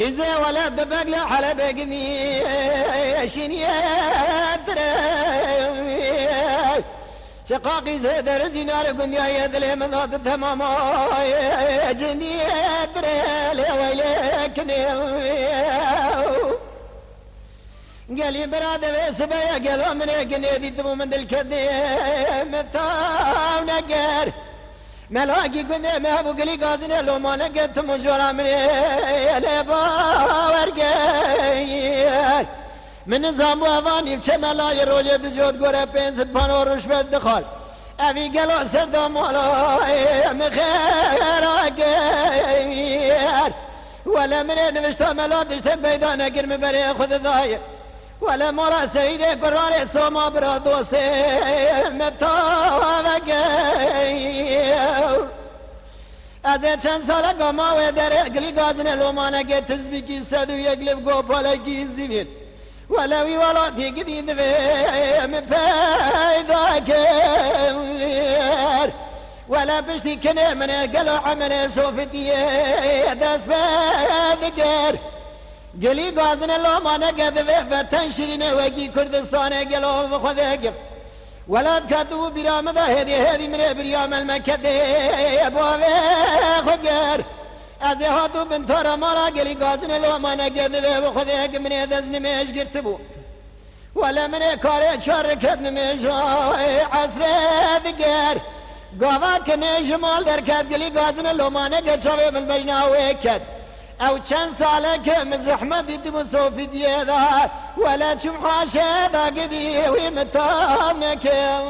قزة ولا دبق لا حلب قني شنيات شقاقي زيد رزينار قني يدلي من ذات تمام جنيات لي ويلكني قالي براد بسبايا قالوا من قني دي تبو من الكدي متاو نقر ملاقي قني ما ابو قلي قازني لو ما لقيت مجورا من ورقاير من نظام وافاني بشمالا يروجي بجود قرى بينزد بانو رشبت دخل ابي قالوا سردو مولا مخير ولا من نمشتو ملودش تبيدان اقر مبري اخذ ضايق ولا مرا سيدي قراري سوما برادوسي متوقع از چند ساله گماوه در اقلی گازنه لومانه که تزبیکی صدو یقلب گوپاله گیزدیوید ولوی والا دیگه دویم پیدا کر ولا پشتی کنه من قلو عمل صوفتیه دست بدگر گلی گازنه لومانه که دوی شیرینه وگی کردستانه گلو خوده گفت ولد كاتو برام ذا هذه من بريام المكدي أبوه خجر أزهاتو بنت رمارا قلي قازن لو ما نجد بخذك من يدزني مش قرتبو ولا من كاره شر كدن مش عصر ذكر قواك نجمال در كد قلي قازن لو ما نجد شوي من بينا ويكد او چند ساله که من زحمت دیدم صوفی دیده ولا چم حاشه دا قدی وی متام نکم